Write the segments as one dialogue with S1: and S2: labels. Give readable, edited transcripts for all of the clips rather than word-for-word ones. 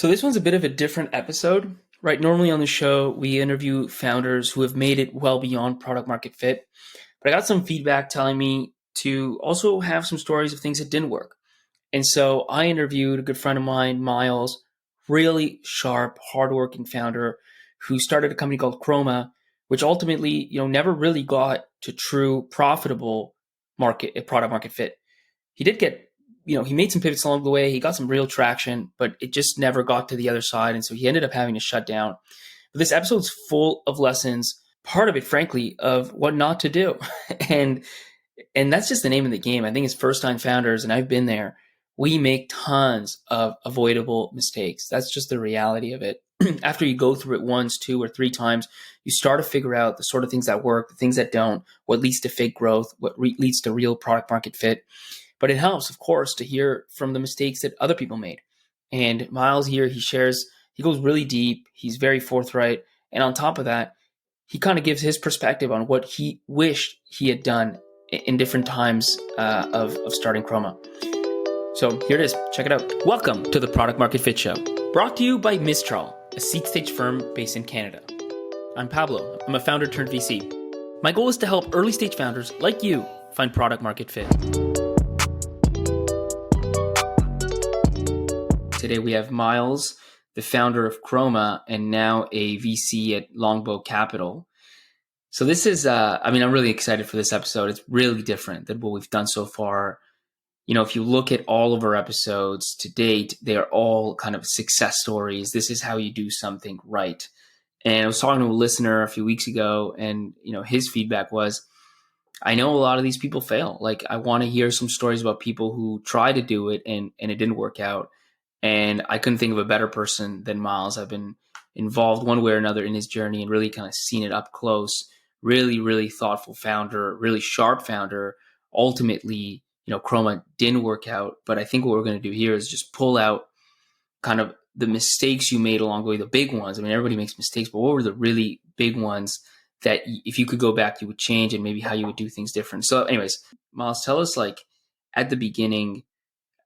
S1: So this one's a bit of a different episode, right? Normally on the show, we interview founders who have made it well beyond product market fit. But I got some feedback telling me to also have some stories of things that didn't work. And so I interviewed a good friend of mine, Myles, really sharp, hardworking founder who started a company called Chroma, which ultimately, never really got to true profitable product market fit. He did get, he made some pivots along the way. He got some real traction, but it just never got to the other side. And so he ended up having to shut down. But this episode's full of lessons, part of it, frankly, of what not to do. and that's just the name of the game. I think as first-time founders, and I've been there, we make tons of avoidable mistakes. That's just the reality of it. After you go through it once, two, or three times, you start to figure out the sort of things that work, the things that don't, what leads to fake growth, what leads to real product market fit. But it helps, of course, to hear from the mistakes that other people made. And Myles here, he goes really deep. He's very forthright. And on top of that, he kind of gives his perspective on what he wished he had done in different times of starting Chroma. So here it is. Check it out. Welcome to the Product Market Fit Show, brought to you by Mistral, a seed stage firm based in Canada. I'm Pablo. I'm a founder turned VC. My goal is to help early stage founders like you find product market fit. Today we have Myles, the founder of Chroma and now a VC at Longbow Capital. So this is, I'm really excited for this episode. It's really different than what we've done so far. If you look at all of our episodes to date, they are all kind of success stories. This is how you do something right. And I was talking to a listener a few weeks ago, and his feedback was, I know a lot of these people fail. Like, I want to hear some stories about people who try to do it and it didn't work out. And I couldn't think of a better person than Myles. I've been involved one way or another in his journey and really kind of seen it up close. Really, really thoughtful founder, really sharp founder. Ultimately, Chroma didn't work out. But I think what we're going to do here is just pull out kind of the mistakes you made along the way, the big ones. Everybody makes mistakes, but what were the really big ones that if you could go back, you would change, and maybe how you would do things different? So anyways, Myles, tell us, at the beginning,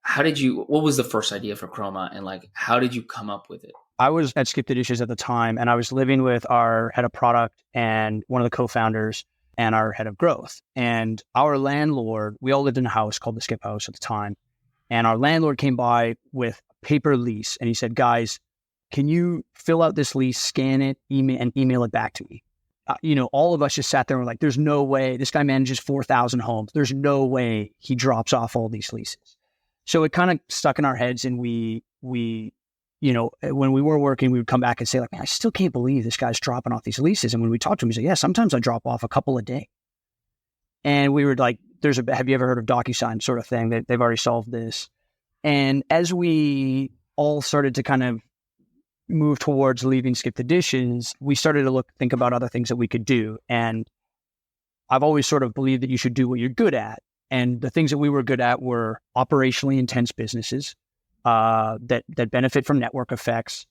S1: what was the first idea for Chroma, and how did you come up with it?
S2: I was at Skip the Dishes at the time, and I was living with our head of product and one of the co-founders and our head of growth. And our landlord, we all lived in a house called the Skip House at the time. And our landlord came by with a paper lease, and he said, guys, can you fill out this lease, scan it, email it back to me? All of us just sat there and were like, there's no way. This guy manages 4,000 homes. There's no way he drops off all these leases. So it kind of stuck in our heads, and we when we were working, we would come back and say, man, I still can't believe this guy's dropping off these leases. And when we talked to him, he said, yeah, sometimes I drop off a couple a day. And we were like, have you ever heard of DocuSign sort of thing? They've already solved this. And as we all started to kind of move towards leaving Skip the Dishes, we started to think about other things that we could do. And I've always sort of believed that you should do what you're good at. And the things that we were good at were operationally intense businesses that benefit from network effects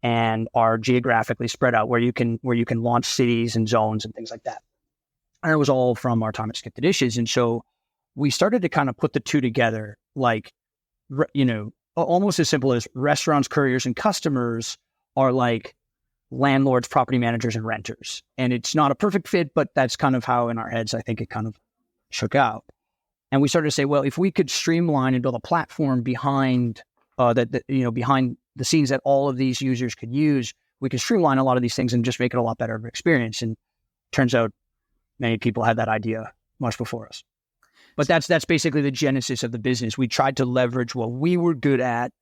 S2: and are geographically spread out, where you can launch cities and zones and things like that. And it was all from our time at Skip the Dishes. And so we started to kind of put the two together, almost as simple as restaurants, couriers, and customers are like landlords, property managers, and renters. And it's not a perfect fit, but that's kind of how in our heads, I think it kind of shook out. And we started to say, well, if we could streamline and build a platform behind behind the scenes that all of these users could use, we could streamline a lot of these things and just make it a lot better of an experience. And turns out many people had that idea much before us. But that's basically the genesis of the business. We tried to leverage what we were good at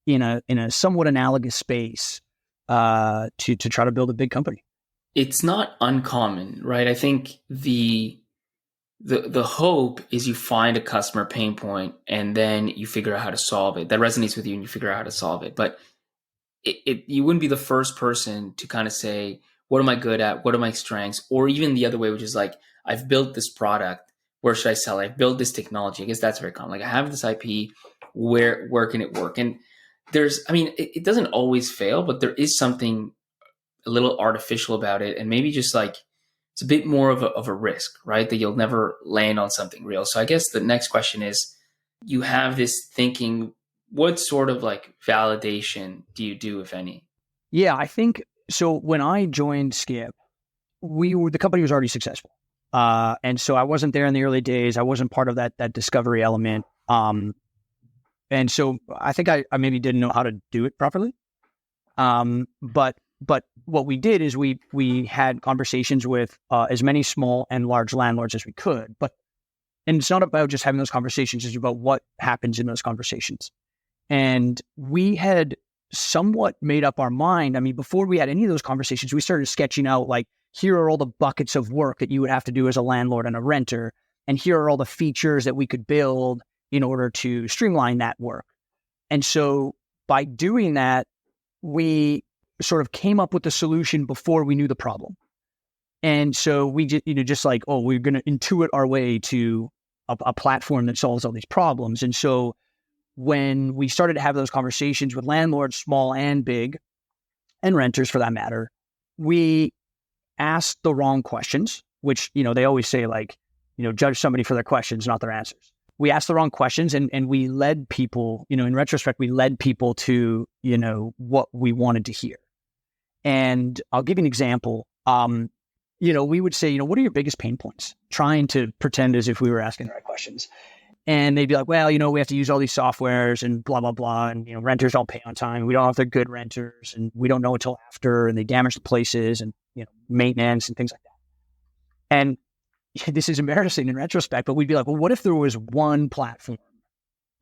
S2: in a somewhat analogous space to try to build a big company.
S1: It's not uncommon, right? I think the hope is you find a customer pain point and then you figure out how to solve it. That resonates with you and you figure out how to solve it. But you wouldn't be the first person to kind of say, what am I good at? What are my strengths? Or even the other way, which is I've built this product. Where should I sell it? I've built this technology. I guess that's very common. I have this IP. Where can it work? And it doesn't always fail, but there is something a little artificial about it. And maybe just it's a bit more of a risk, right? That you'll never land on something real. So I guess the next question is, you have this thinking what sort of like validation do you do, if any?
S2: Yeah, I think so. When I joined Skip, the company was already successful. And so I wasn't there in the early days. I wasn't part of that discovery element. And so I think I maybe didn't know how to do it properly. But what we did is we had conversations with as many small and large landlords as we could. And it's not about just having those conversations, it's about what happens in those conversations. And we had somewhat made up our mind. I mean, before we had any of those conversations, we started sketching out like, here are all the buckets of work that you would have to do as a landlord and a renter. And here are all the features that we could build in order to streamline that work. And so by doing that, we sort of came up with the solution before we knew the problem. And so we just like, oh, we're going to intuit our way to a platform that solves all these problems. And so when we started to have those conversations with landlords, small and big, and renters for that matter, we asked the wrong questions, which, they always say like, judge somebody for their questions, not their answers. We asked the wrong questions and we led people, in retrospect, we led people to, what we wanted to hear. And I'll give you an example. We would say, what are your biggest pain points? Trying to pretend as if we were asking the right questions. And they'd be like, well, we have to use all these softwares and blah, blah, blah. And, renters don't pay on time. We don't know if they're good renters and we don't know until after, and they damage the places and, maintenance and things like that. And this is embarrassing in retrospect, but we'd be like, well, what if there was one platform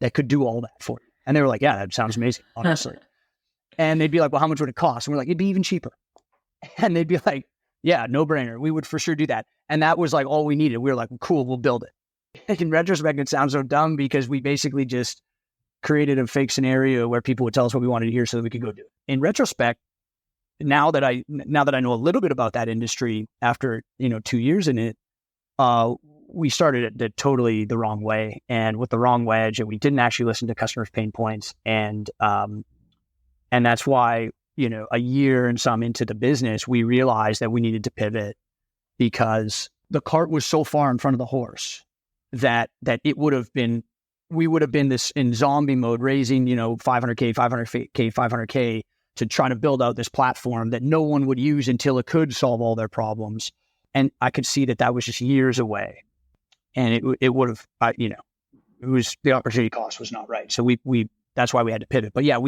S2: that could do all that for you? And they were like, yeah, that sounds amazing, honestly. And they'd be like, well, how much would it cost? And we're like, it'd be even cheaper. And they'd be like, yeah, no brainer. We would for sure do that. And that was like all we needed. We were like, cool, we'll build it. In retrospect, it sounds so dumb because we basically just created a fake scenario where people would tell us what we wanted to hear so that we could go do it. In retrospect, now that I know a little bit about that industry after, 2 years in it, we started it totally the wrong way and with the wrong wedge, and we didn't actually listen to customers' pain points. And that's why, a year and some into the business, we realized that we needed to pivot because the cart was so far in front of the horse that we would have been this in zombie mode, raising, $500K to try to build out this platform that no one would use until it could solve all their problems. And I could see that was just years away, and it would have, it was, the opportunity cost was not right. So we that's why we had to pivot. But yeah,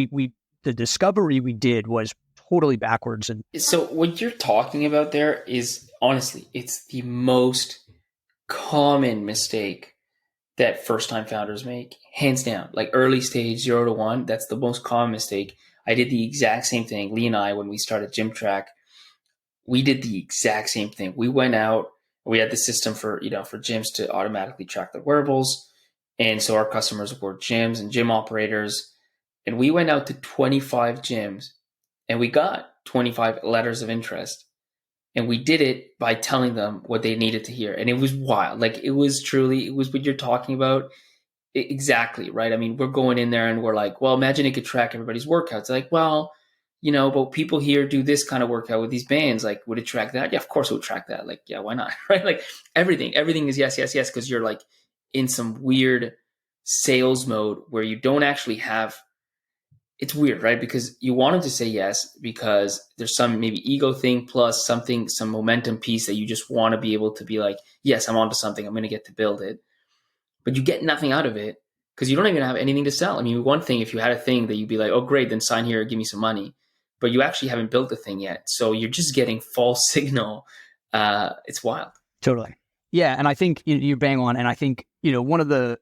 S2: the discovery we did was totally backwards. And
S1: so what you're talking about there is, honestly, it's the most common mistake that first-time founders make, hands down. Like early stage 0 to 1, that's the most common mistake. I did the exact same thing. Lee and I, when we started Gym Track, we did the exact same thing. We went out, we had the system for gyms to automatically track their wearables. And so our customers were gyms and gym operators. And we went out to 25 gyms and we got 25 letters of interest. And we did it by telling them what they needed to hear. And it was wild. Like it was what you're talking about. Exactly, right? I mean, we're going in there and we're like, well, imagine it could track everybody's workouts. Like, well, but people here do this kind of workout with these bands. Like, would it track that? Yeah, of course it would track that. Like, yeah, why not? Right? Like everything is yes, yes, yes. Because you're like in some weird sales mode where you don't actually have, it's weird, right? Because you wanted to say yes because there's some maybe ego thing plus some momentum piece that you just want to be able to be like, yes, I'm onto something. I'm going to get to build it. But you get nothing out of it because you don't even have anything to sell. I mean, one thing, if you had a thing that you'd be like, oh, great, then sign here, give me some money. But you actually haven't built the thing yet. So you're just getting false signal. It's wild.
S2: Totally. Yeah. And I think you're bang on. And I think, one of the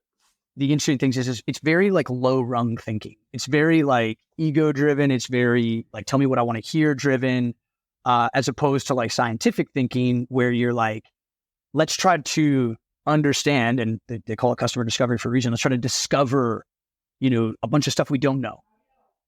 S2: interesting things is it's very like low rung thinking. It's very like ego driven. It's very like, tell me what I want to hear driven, as opposed to like scientific thinking where you're like, let's try to understand, and they call it customer discovery for a reason. Let's try to discover, a bunch of stuff we don't know.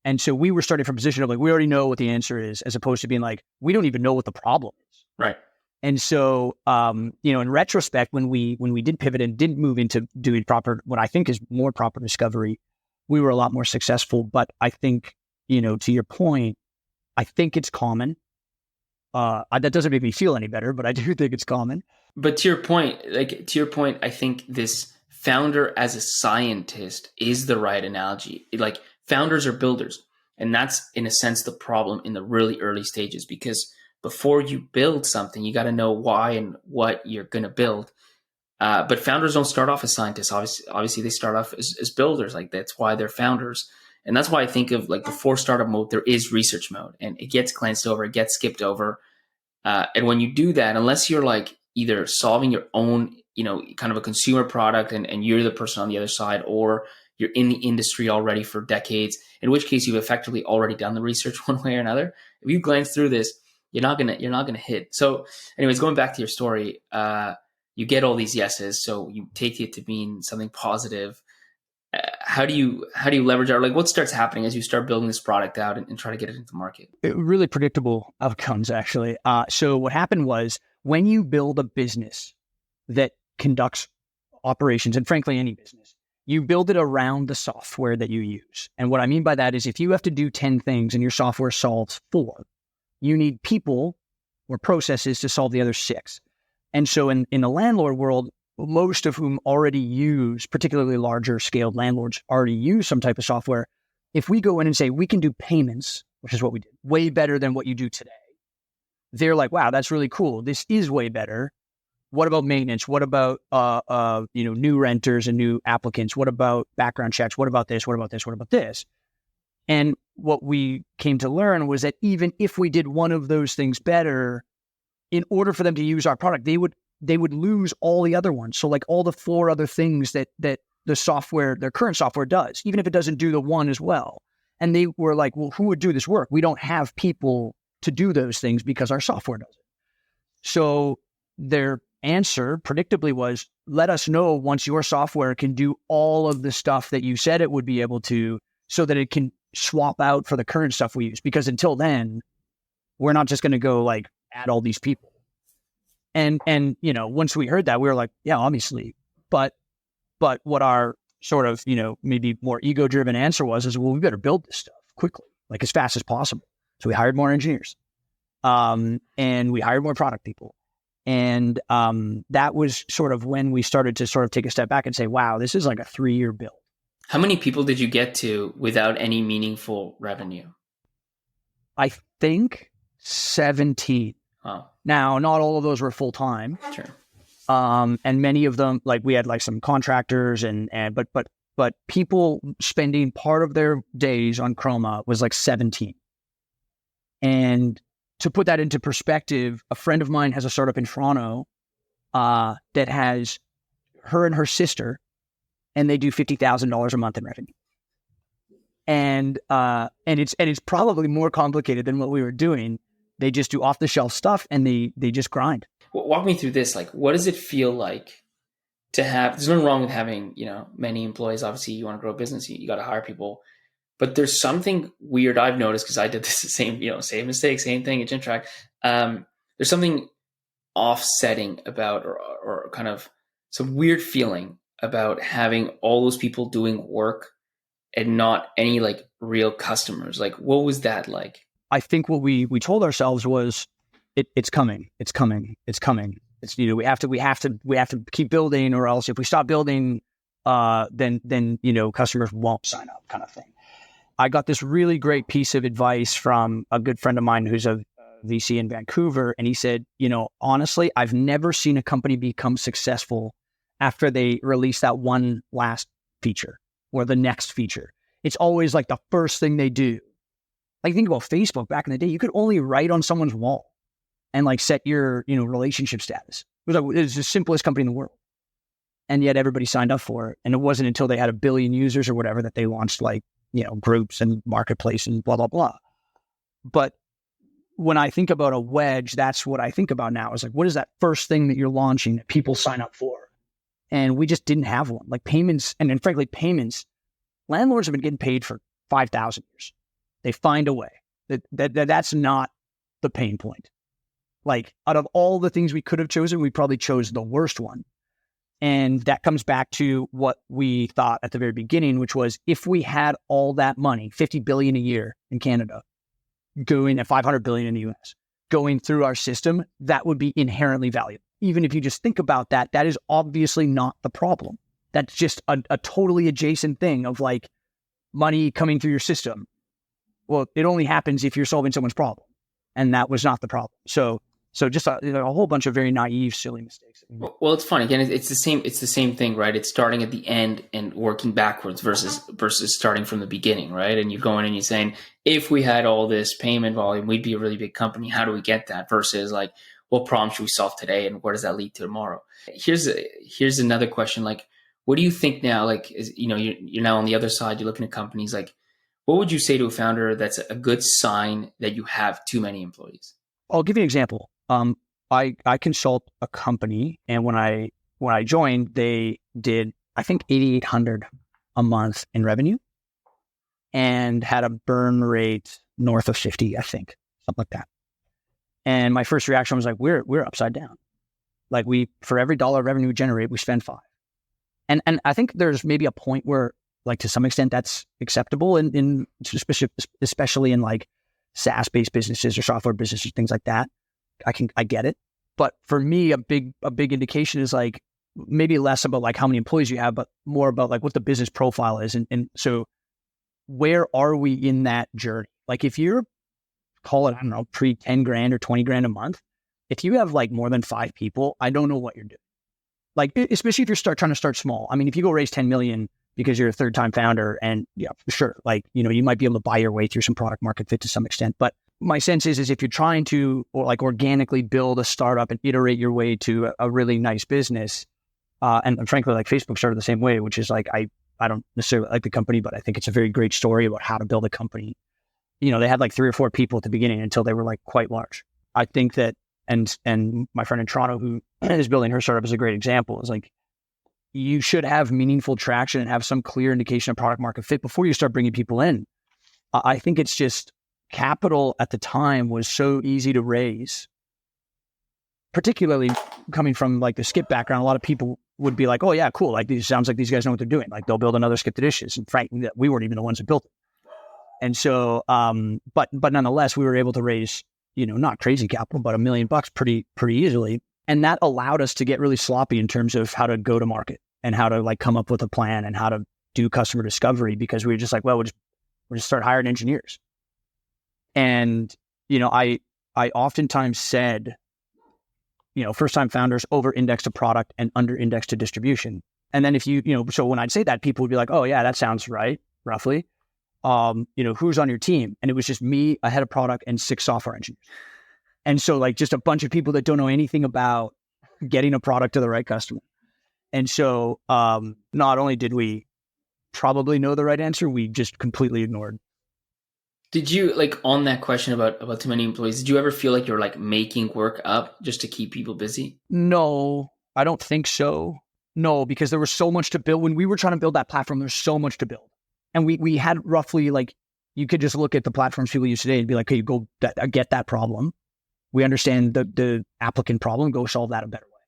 S2: And so we were starting from a position of like, we already know what the answer is, as opposed to being like, we don't even know what the problem is.
S1: Right.
S2: And so, in retrospect, when we did pivot and didn't move into doing what I think is more proper discovery, we were a lot more successful. But I think, to your point, I think it's common. That doesn't make me feel any better, but I do think it's common.
S1: But to your point, I think this founder as a scientist is the right analogy. Like founders are builders. And that's in a sense the problem in the really early stages, because before you build something, you got to know why and what you're going to build. But founders don't start off as scientists. Obviously, they start off as builders. Like that's why they're founders. And that's why I think of like before startup mode, there is research mode, and it gets glanced over, it gets skipped over. And when you do that, unless you're like either solving your own, kind of a consumer product and you're the person on the other side, or you're in the industry already for decades, in which case you've effectively already done the research one way or another. If you glance through this, you're not gonna hit. So anyways, going back to your story, you get all these yeses, so you take it to mean something positive. How do you leverage it? Like what starts happening as you start building this product out and try to get it into the market?
S2: Really predictable outcomes, actually. So what happened was, when you build a business that conducts operations, and frankly, any business, you build it around the software that you use. And what I mean by that is, if you have to do 10 things and your software solves 4, you need people or processes to solve the other 6. And so in the landlord world, most of whom already use, particularly larger scaled landlords, already use some type of software. If we go in and say, we can do payments, which is what we did, way better than what you do today, they're like, wow, that's really cool. This is way better. What about maintenance? What about new renters and new applicants? What about background checks? What about this? What about this? What about this? And what we came to learn was that even if we did one of those things better, in order for them to use our product, they would lose all the other ones. So like all the 4 other things that the software, their current software does, even if it doesn't do the one as well. And they were like, well, who would do this work? We don't have people to do those things because our software does it. So their answer predictably was, let us know once your software can do all of the stuff that you said it would be able to, so that it can swap out for the current stuff we use. Because until then, we're not just going to go like add all these people. And once we heard that, we were like, yeah, obviously. But what our sort of, maybe more ego-driven answer was, well, we better build this stuff quickly, like as fast as possible. So we hired more engineers, and we hired more product people. And that was sort of when we started to sort of take a step back and say, wow, this is like a 3-year build.
S1: How many people did you get to without any meaningful revenue?
S2: I think 17.
S1: Wow.
S2: Now, not all of those were full time.
S1: Sure.
S2: And many of them, like we had like some contractors but people spending part of their days on Chroma was like 17. And to put that into perspective, a friend of mine has a startup in Toronto that has her and her sister, and they do $50,000 a month in revenue. And it's probably more complicated than what we were doing. They just do off the shelf stuff, and they just grind.
S1: Walk me through this. Like, what does it feel like to have? There's nothing wrong with having many employees. Obviously, you want to grow a business, you got to hire people. But there's something weird I've noticed, because I did this same mistake, same thing at GymTrack. There's something offsetting about, or kind of some weird feeling about having all those people doing work and not any like real customers. Like, what was that like?
S2: I think what we told ourselves was, it's coming. It's we have to keep building, or else if we stop building, then customers won't sign up, kind of thing. I got this really great piece of advice from a good friend of mine who's a VC in Vancouver. And he said, honestly, I've never seen a company become successful after they release that one last feature or the next feature. It's always like the first thing they do. Like, think about Facebook back in the day. You could only write on someone's wall and like set your, relationship status. It was the simplest company in the world. And yet everybody signed up for it. And it wasn't until they had 1 billion users or whatever that they launched like, groups and marketplace and blah, blah, blah. But when I think about a wedge, that's what I think about now, is like, what is that first thing that you're launching that people sign up for? And we just didn't have one. Like payments, and then frankly, payments, landlords have been getting paid for 5,000 years. They find a way. That's not the pain point. Like, out of all the things we could have chosen, we probably chose the worst one. And that comes back to what we thought at the very beginning, which was, if we had all that money, 50 billion a year in Canada, going at 500 billion in the US, going through our system, that would be inherently valuable. Even if you just think about that, that is obviously not the problem. That's just a totally adjacent thing of like money coming through your system. Well, it only happens if you're solving someone's problem. And that was not the problem. So just a whole bunch of very naive, silly mistakes.
S1: Well, it's funny. Again, it's the same. It's the same thing, right? It's starting at the end and working backwards versus starting from the beginning, right? And you're going and you're saying, if we had all this payment volume, we'd be a really big company. How do we get that? Versus like, what problem should we solve today, and where does that lead to tomorrow? Here's another question. Like, what do you think now? Like, you're now on the other side. You're looking at companies. Like, what would you say to a founder that's a good sign that you have too many employees?
S2: I'll give you an example. I consult a company, and when I joined, they did, I think, 8,800 a month in revenue, and had a burn rate north of 50, I think, something like that. And my first reaction was like, we're upside down. Like, for every dollar of revenue we generate, we spend 5. And I think there's maybe a point where, like, to some extent, that's acceptable in especially in like SaaS-based businesses or software businesses, things like that. I get it. But for me, a big indication is like maybe less about like how many employees you have, but more about like what the business profile is. And so where are we in that journey? Like, if you're, call it, I don't know, pre 10 grand or 20 grand a month, if you have like more than 5 people, I don't know what you're doing. Like, especially if you're trying to start small. I mean, if you go raise 10 million because you're a third time founder, and yeah, sure, like, you might be able to buy your way through some product market fit to some extent. But my sense is if you're trying to, or like, organically build a startup and iterate your way to a really nice business, and frankly, like, Facebook started the same way, which is like, I don't necessarily like the company, but I think it's a very great story about how to build a company. They had like 3 or 4 people at the beginning until they were like quite large. I think that, and my friend in Toronto who is building her startup is a great example. Is like, you should have meaningful traction and have some clear indication of product market fit before you start bringing people in. I think it's just, capital at the time was so easy to raise, particularly coming from like the Skip background. A lot of people would be like, oh yeah, cool. Like, these sounds like these guys know what they're doing. Like, they'll build another Skip the Dishes. And frankly, we weren't even the ones that built it. And so, but nonetheless, we were able to raise, not crazy capital, but $1 million pretty weasily. And that allowed us to get really sloppy in terms of how to go to market and how to like come up with a plan and how to do customer discovery, because we were just like, well, we'll just start hiring engineers. And, I oftentimes said, first time founders over index to product and under index to distribution. And then if so when I'd say that, people would be like, oh yeah, that sounds right, roughly. Who's on your team? And it was just me, a head of product, and 6 software engineers. And so like, just a bunch of people that don't know anything about getting a product to the right customer. And so not only did we probably know the right answer, we just completely ignored.
S1: Did you, like, on that question about too many employees, did you ever feel like you're like making work up just to keep people busy?
S2: No, I don't think so. No, because there was so much to build. When we were trying to build that platform, there's so much to build. And we had roughly, like, you could just look at the platforms people use today and be like, okay, go get that problem. We understand the applicant problem, go solve that a better way.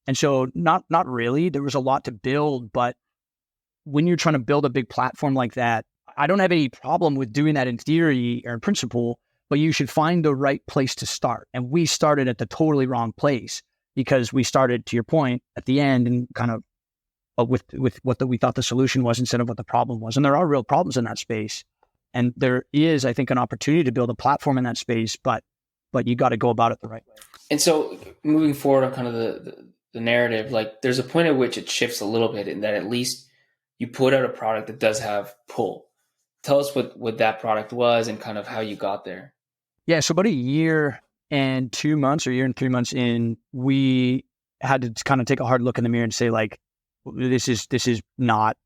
S2: And so not really. There was a lot to build, but when you're trying to build a big platform like that, I don't have any problem with doing that in theory or in principle, but you should find the right place to start. And we started at the totally wrong place, because we started, to your point, at the end, and kind of with what we thought the solution was instead of what the problem was. And there are real problems in that space. And there is, I think, an opportunity to build a platform in that space, but you got to go about it the right way.
S1: And so moving forward on kind of the narrative, like, there's a point at which it shifts a little bit, in that at least you put out a product that does have pull. Tell us what that product was and kind of how you got there.
S2: Yeah, so about a year and 2 months, or year and 3 months in, we had to kind of take a hard look in the mirror and say, like, this is not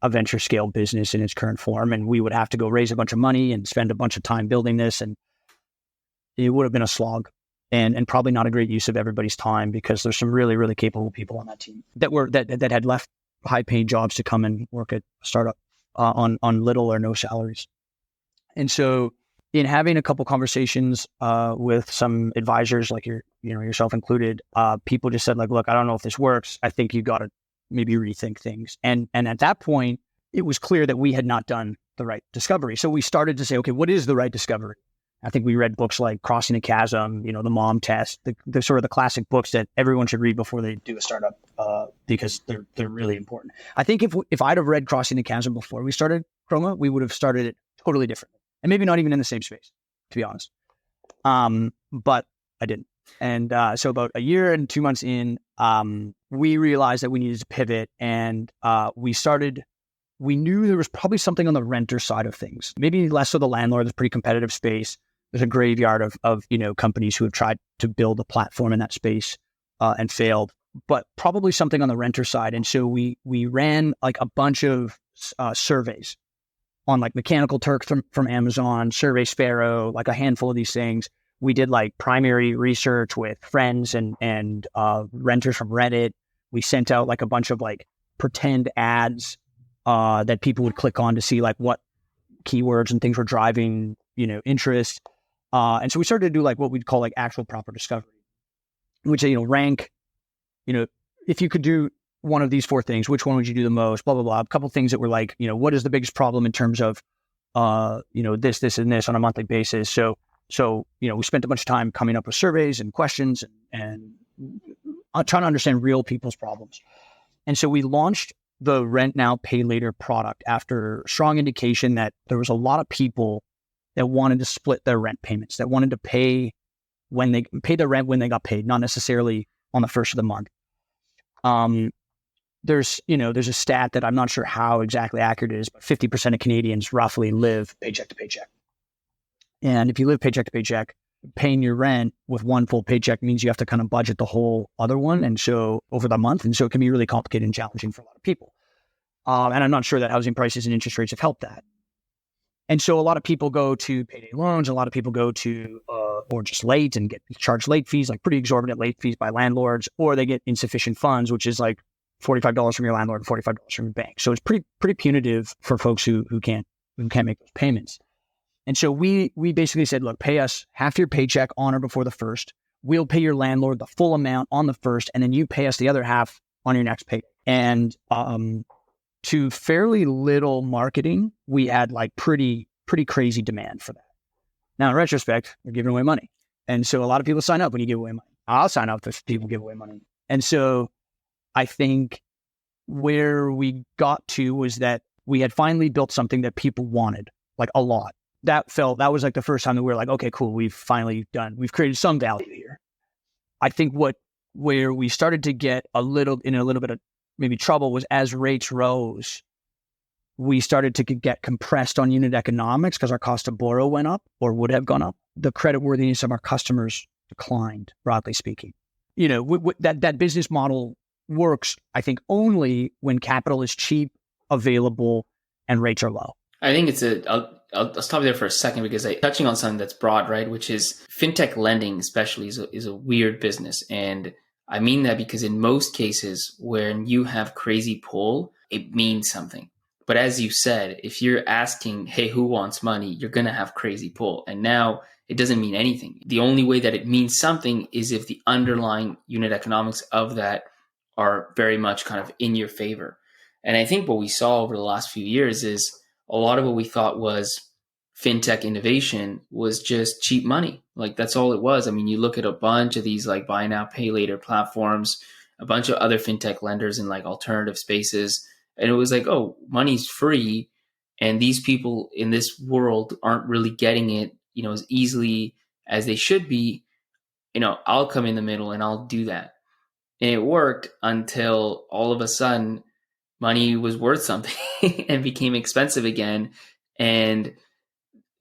S2: a venture scale business in its current form, and we would have to go raise a bunch of money and spend a bunch of time building this, and it would have been a slog, and probably not a great use of everybody's time, because there's some really, really capable people on that team that had left high paying jobs to come and work at a startup on little or no salaries. And so, in having a couple conversations with some advisors, like yourself included, people just said, like, look, I don't know if this works. I think you got to maybe rethink things. And at that point, it was clear that we had not done the right discovery. So we started to say, okay, what is the right discovery? I think we read books like Crossing the Chasm, the Mom Test, the sort of the classic books that everyone should read before they do a startup. because they're really important. I think if I'd have read Crossing the Chasm before we started Chroma, we would have started it totally differently, and maybe not even in the same space, to be honest. But I didn't. And so about a year and 2 months in, we realized that we needed to pivot, and we knew there was probably something on the renter side of things, maybe less so the landlord. There's a pretty competitive space. There's a graveyard of companies who have tried to build a platform in that space and failed, but probably something on the renter side. And so we ran like a bunch of surveys on like Mechanical Turk from Amazon, Survey Sparrow, like a handful of these things. We did like primary research with friends and renters from Reddit. We sent out like a bunch of like pretend ads that people would click on to see like what keywords and things were driving, interest. And so we started to do like what we'd call like actual proper discovery, which, rank, if you could do one of these 4 things, which one would you do the most, blah, blah, blah. A couple things that were like, what is the biggest problem in terms of, this, and this on a monthly basis. So, we spent a bunch of time coming up with surveys and questions and trying to understand real people's problems. And so we launched the Rent Now, Pay Later product after strong indication that there was a lot of people that wanted to split their rent payments, that wanted to pay their rent when they got paid, not necessarily on the first of the month. There's a stat that I'm not sure how exactly accurate it is, but 50% of Canadians roughly live paycheck to paycheck. And if you live paycheck to paycheck, paying your rent with one full paycheck means you have to kind of budget the whole other one. And so over the month, and so it can be really complicated and challenging for a lot of people. And I'm not sure that housing prices and interest rates have helped that. And so a lot of people go to payday loans. A lot of people go to, or just late and get charged late fees, like pretty exorbitant late fees by landlords, or they get insufficient funds, which is like $45 from your landlord and $45 from your bank. So it's pretty punitive for folks who can't make those payments. And so we basically said, look, pay us half your paycheck on or before the first. We'll pay your landlord the full amount on the first, and then you pay us the other half on your next pay. And to fairly little marketing, we had like pretty crazy demand for that. Now, in retrospect, we're giving away money. And so a lot of people sign up when you give away money. I'll sign up if people give away money. And so I think where we got to was that we had finally built something that people wanted, like a lot. That was like the first time that we were like, okay, cool. We've created some value here. I think where we started to get a little bit of maybe trouble was as rates rose, we started to get compressed on unit economics because our cost to borrow went up or would have gone up. The creditworthiness of our customers declined, broadly speaking. That business model works, I think, only when capital is cheap, available, and rates are low.
S1: I think I'll stop there for a second because touching on something that's broad, right? Which is fintech lending, especially, is a weird business. And I mean that because in most cases, when you have crazy pull, it means something. But as you said, if you're asking, hey, who wants money? You're going to have crazy pull. And now it doesn't mean anything. The only way that it means something is if the underlying unit economics of that are very much kind of in your favor. And I think what we saw over the last few years is a lot of what we thought was fintech innovation was just cheap money. Like that's all it was. I mean, you look at a bunch of these like buy now, pay later platforms, a bunch of other fintech lenders in like alternative spaces. And it was like, oh, money's free. And these people in this world aren't really getting it, as easily as they should be. I'll come in the middle and I'll do that. And it worked until all of a sudden money was worth something and became expensive again. And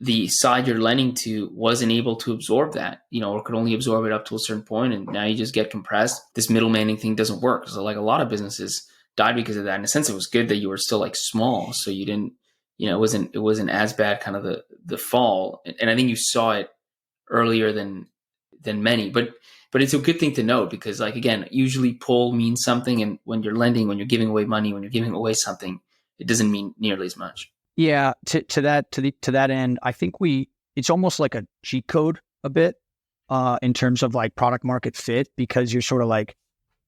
S1: the side you're lending to wasn't able to absorb that, or could only absorb it up to a certain point. And now you just get compressed. This middlemaning thing doesn't work. So like a lot of businesses died because of that. In a sense, it was good that you were still like small. So you didn't, it wasn't as bad kind of the fall. And I think you saw it earlier than many, but it's a good thing to note because like, again, usually pull means something. And when you're lending, when you're giving away money, when you're giving away something, it doesn't mean nearly as much.
S2: Yeah. To that end, I think it's almost like a cheat code a bit, in terms of like product market fit, because you're sort of like,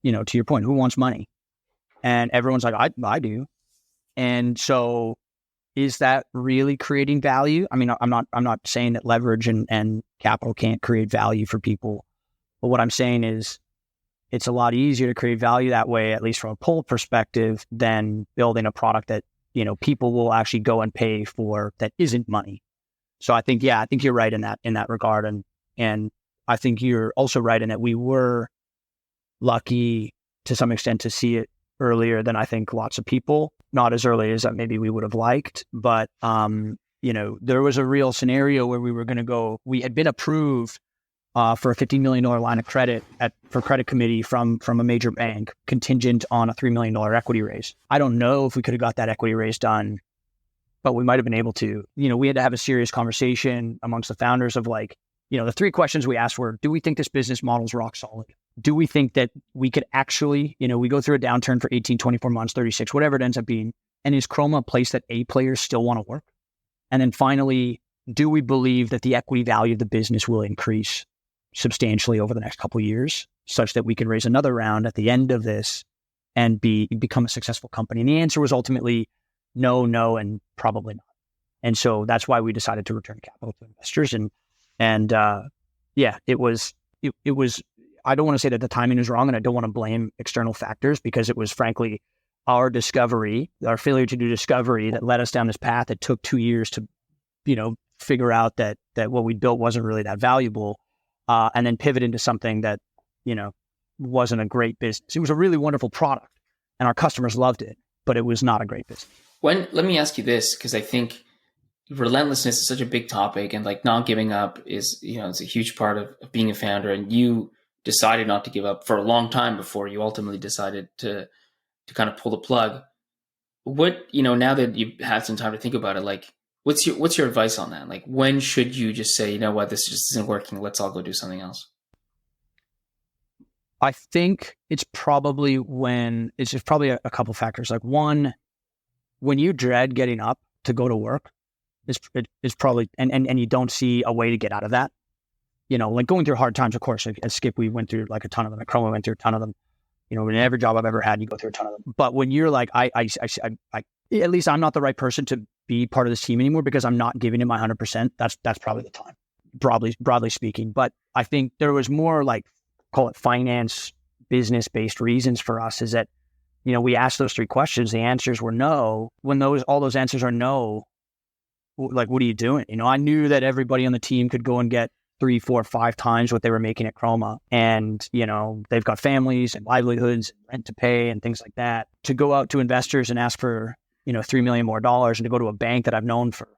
S2: to your point, who wants money? And everyone's like, I do. And so is that really creating value? I mean, I'm not saying that leverage and capital can't create value for people. But what I'm saying is it's a lot easier to create value that way, at least from a pull perspective, than building a product that, people will actually go and pay for that isn't money. So I think you're right in that regard. And I think you're also right in that we were lucky to some extent to see it earlier than I think lots of people, not as early as maybe we would have liked, but, there was a real scenario where we had been approved for a $15 million line of credit for credit committee from a major bank, contingent on a $3 million equity raise. I don't know if we could have got that equity raise done, but we might have been able to. We had to have a serious conversation amongst the founders of the three questions we asked were, do we think this business model is rock solid? Do we think that we could actually, we go through a downturn for 18, 24 months, 36, whatever it ends up being, and is Chroma a place that A players still want to work? And then finally, do we believe that the equity value of the business will increase substantially over the next couple of years, such that we can raise another round at the end of this and become a successful company? And the answer was ultimately no, and probably not. And so that's why we decided to return capital to investors. And it was. I don't want to say that the timing is wrong, and I don't want to blame external factors, because it was frankly our failure to do discovery that led us down this path. It took 2 years to, figure out that what we built wasn't really that valuable. And then pivot into something that, wasn't a great business. It was a really wonderful product and our customers loved it, but it was not a great business.
S1: Let me ask you this, because I think relentlessness is such a big topic, and not giving up is, it's a huge part of being a founder. And you decided not to give up for a long time before you ultimately decided to kind of pull the plug. What, now that you've had some time to think about it, what's your advice on that? When should you just say, you know what, this just isn't working, let's all go do something else?
S2: I think it's probably a couple factors. One, when you dread getting up to go to work, it's probably, and you don't see a way to get out of that. Going through hard times, of course, as Skip, we went through a ton of them. At Chroma, went through a ton of them. In every job I've ever had, you go through a ton of them. But when you're I at least I'm not the right person to be part of this team anymore because I'm not giving it my 100%. That's probably the time, broadly speaking. But I think there was more call it finance, business-based reasons for us, is that, we asked those three questions. The answers were no. When all those answers are no, what are you doing? I knew that everybody on the team could go and get 3, 4, 5 times what they were making at Chroma. And, they've got families and livelihoods and rent to pay and things like that. To go out to investors and ask for, $3 million more, and to go to a bank that I've known for,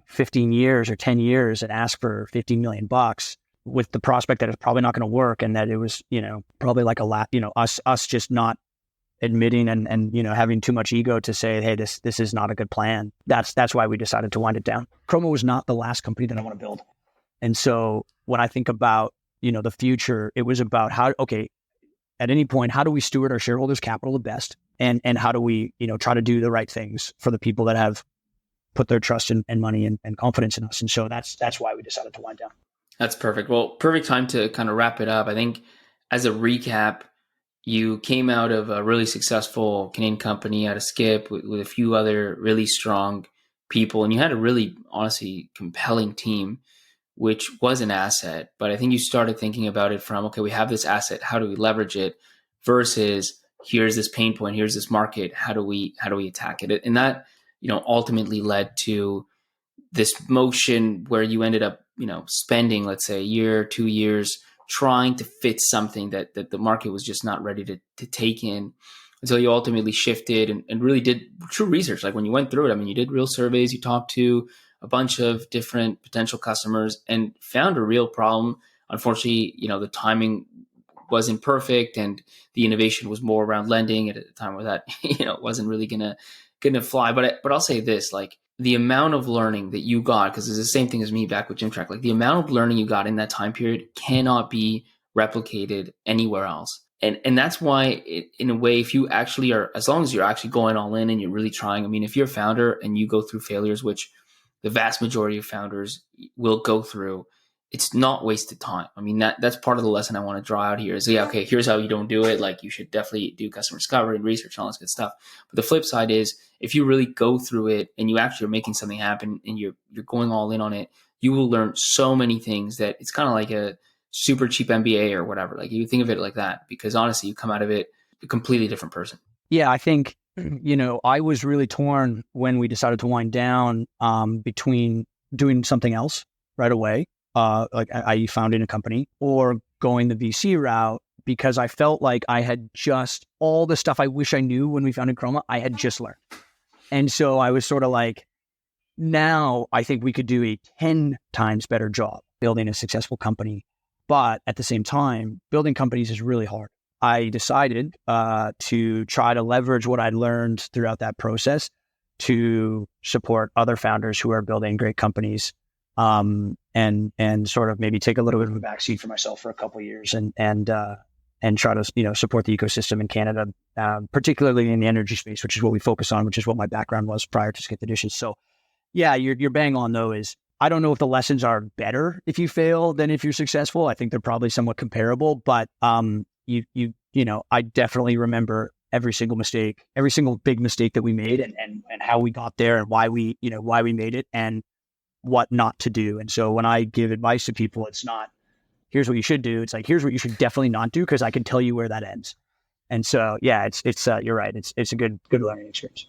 S2: 15 years or 10 years and ask for $15 million with the prospect that it's probably not going to work, and that it was, probably us just not admitting and having too much ego to say, hey, this is not a good plan. That's why we decided to wind it down. Chroma was not the last company that I want to build. And so when I think about, the future, it was about at any point, how do we steward our shareholders' capital the best? And how do we, try to do the right things for the people that have put their trust and money and confidence in us. And so that's why we decided to wind down.
S1: That's perfect. Well, perfect time to kind of wrap it up. I think as a recap, you came out of a really successful Canadian company out of Skip with a few other really strong people, and you had a really, honestly, compelling team, which was an asset. But I think you started thinking about it from, okay, we have this asset, how do we leverage it, versus here's this pain point, here's this market, how do we attack it? And that, ultimately led to this motion where you ended up, spending, let's say, a year, 2 years trying to fit something that the market was just not ready to take in, until you ultimately shifted and really did true research. When you went through it, you did real surveys, you talked to a bunch of different potential customers and found a real problem. Unfortunately, the timing wasn't perfect, and the innovation was more around lending at a time where that, wasn't really gonna fly. But I'll say this, the amount of learning that you got, because it's the same thing as me back with GymTrack, the amount of learning you got in that time period cannot be replicated anywhere else. And that's why, in a way, if you actually are, as long as you're actually going all in and you're really trying, if you're a founder and you go through failures, which the vast majority of founders will go through, it's not wasted time. That's part of the lesson I want to draw out here is, okay, here's how you don't do it. You should definitely do customer discovery and research and all this good stuff. But the flip side is, if you really go through it and you actually are making something happen and you're going all in on it, you will learn so many things that it's kind of like a super cheap MBA or whatever. Like you think of it like that, because honestly, you come out of it a completely different person.
S2: Yeah, I think, I was really torn when we decided to wind down between doing something else right away, like i.e. founding a company, or going the VC route, because I felt like I had just all the stuff I wish I knew when we founded Chroma, I had just learned. And so I was sort of like, now I think we could do a 10 times better job building a successful company. But at the same time, building companies is really hard. I decided to try to leverage what I'd learned throughout that process to support other founders who are building great companies, and sort of maybe take a little bit of a backseat for myself for a couple of years, and try to support the ecosystem in Canada, particularly in the energy space, which is what we focus on, which is what my background was prior to Skip the Dishes. So yeah, you're bang on though. Is I don't know if the lessons are better if you fail than if you're successful. I think they're probably somewhat comparable, but I definitely remember every single mistake, every single big mistake that we made, and how we got there, and why we made it, and what not to do. And so when I give advice to people, it's not, here's what you should do. It's like, here's what you should definitely not do, because I can tell you where that ends. And so, yeah, it's you're right. It's a good learning experience.